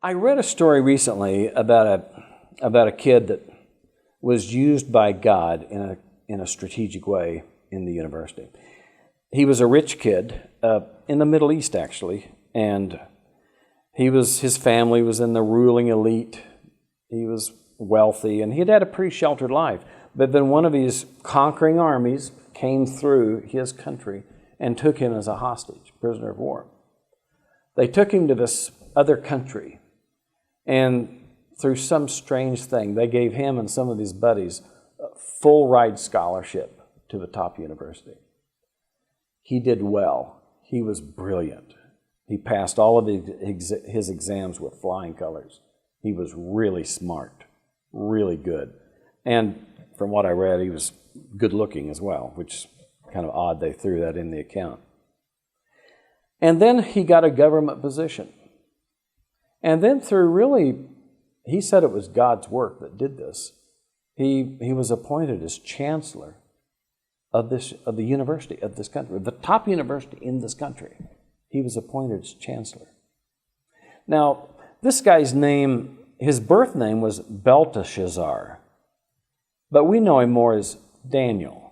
I read a story recently about a kid that was used by God in a strategic way in the university. He was a rich kid in the Middle East, actually, and his family was in the ruling elite. He was wealthy, and he'd had a pretty sheltered life. But then one of these conquering armies came through his country and took him as a hostage, prisoner of war. They took him to this other country, and through some strange thing, they gave him and some of his buddies a full ride scholarship to the top university. He did well. He was brilliant. He passed all of his exams with flying colors. He was really smart, really good. And from what I read, he was good looking as well, which is kind of odd they threw that in the account. And then he got a government position. And then he said it was God's work that did this. He was appointed as chancellor of the university of this country, the top university in this country. He was appointed as chancellor. Now, this guy's name, his birth name was Belteshazzar, but we know him more as Daniel.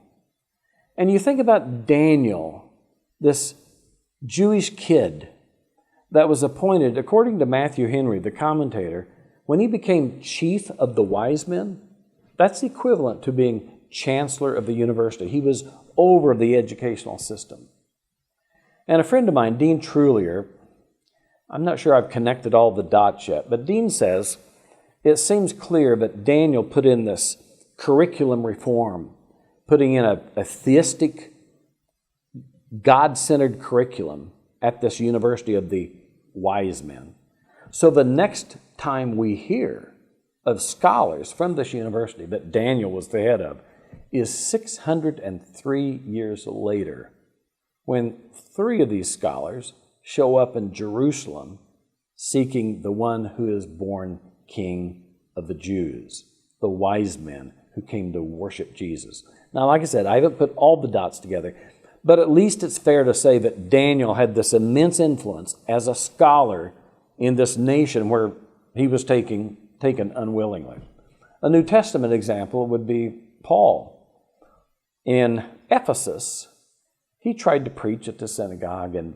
And you think about Daniel, this Jewish kid that was appointed, according to Matthew Henry, the commentator, when he became chief of the wise men, that's equivalent to being chancellor of the university. He was over the educational system. And a friend of mine, Dean Trulier, I'm not sure I've connected all the dots yet, but Dean says it seems clear that Daniel put in this curriculum reform, putting in a theistic, God-centered curriculum at this university of the wise men. So the next time we hear of scholars from this university that Daniel was the head of is 603 years later, when 3 of these scholars show up in Jerusalem seeking the one who is born King of the Jews, the wise men who came to worship Jesus. Now, like I said, I haven't put all the dots together, but at least it's fair to say that Daniel had this immense influence as a scholar in this nation where he was taken unwillingly. A New Testament example would be Paul. In Ephesus, he tried to preach at the synagogue, and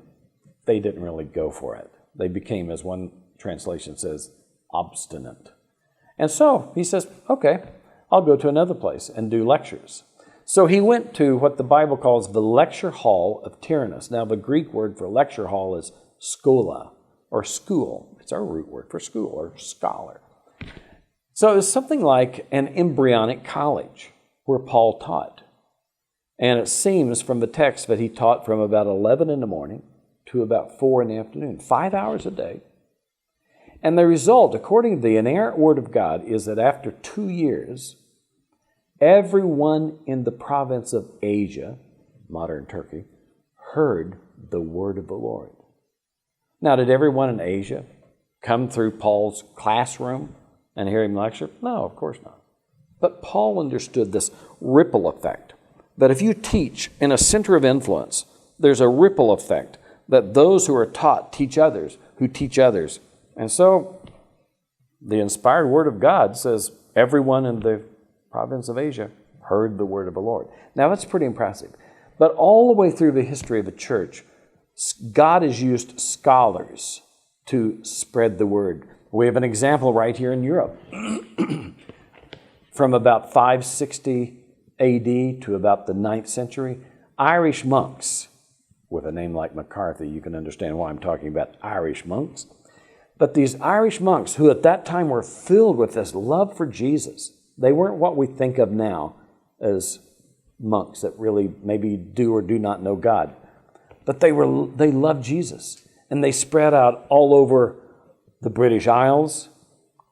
they didn't really go for it. They became, as one translation says, obstinate. And so he says, okay, I'll go to another place and do lectures. So he went to what the Bible calls the lecture hall of Tyrannus. Now, the Greek word for lecture hall is schola, or school. It's our root word for school, or scholar. So it was something like an embryonic college where Paul taught. And it seems from the text that he taught from about 11 in the morning to about 4 in the afternoon, 5 hours a day. And the result, according to the inerrant Word of God, is that after 2 years, everyone in the province of Asia, modern Turkey, heard the word of the Lord. Now, did everyone in Asia come through Paul's classroom and hear him lecture? No, of course not. But Paul understood this ripple effect, that if you teach in a center of influence, there's a ripple effect, that those who are taught teach others, who teach others. And so the inspired Word of God says everyone in the province of Asia heard the word of the Lord. Now, that's pretty impressive. But all the way through the history of the church, God has used scholars to spread the word. We have an example right here in Europe. From about 560 AD to about the 9th century, Irish monks, with a name like McCarthy, you can understand why I'm talking about Irish monks. But these Irish monks, who at that time were filled with this love for Jesus, they weren't what we think of now as monks that really maybe do or do not know God. But they loved Jesus, and they spread out all over the British Isles,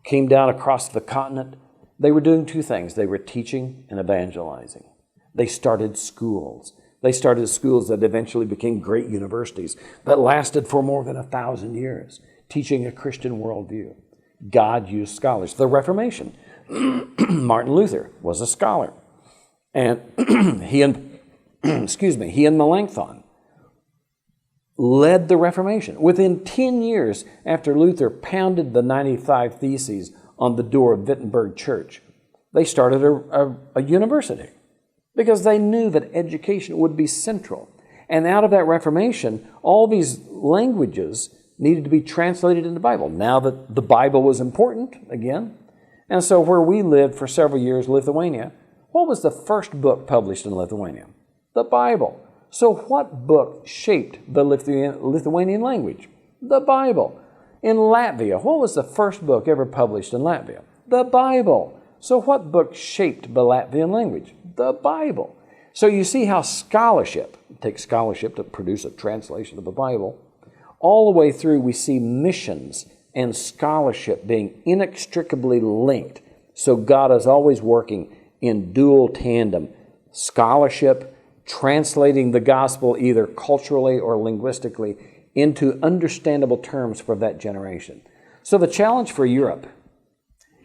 came down across the continent. They were doing 2 things. They were teaching and evangelizing. They started schools. They started schools that eventually became great universities that lasted for more than 1,000 years, teaching a Christian worldview. God used scholars. The Reformation. Martin Luther was a scholar. And he and Melanchthon led the Reformation. Within 10 years after Luther pounded the 95 Theses on the door of Wittenberg Church, they started a university because they knew that education would be central. And out of that Reformation, all these languages needed to be translated into the Bible. Now that the Bible was important again. And so where we lived for several years, Lithuania, what was the first book published in Lithuania? The Bible. So what book shaped the Lithuanian language? The Bible. In Latvia, what was the first book ever published in Latvia? The Bible. So what book shaped the Latvian language? The Bible. So you see how scholarship, it takes scholarship to produce a translation of the Bible, all the way through we see missions and scholarship being inextricably linked. So God is always working in dual tandem. Scholarship, translating the gospel either culturally or linguistically into understandable terms for that generation. So the challenge for Europe,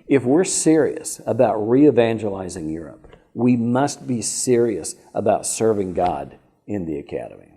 if we're serious about re-evangelizing Europe, we must be serious about serving God in the academy.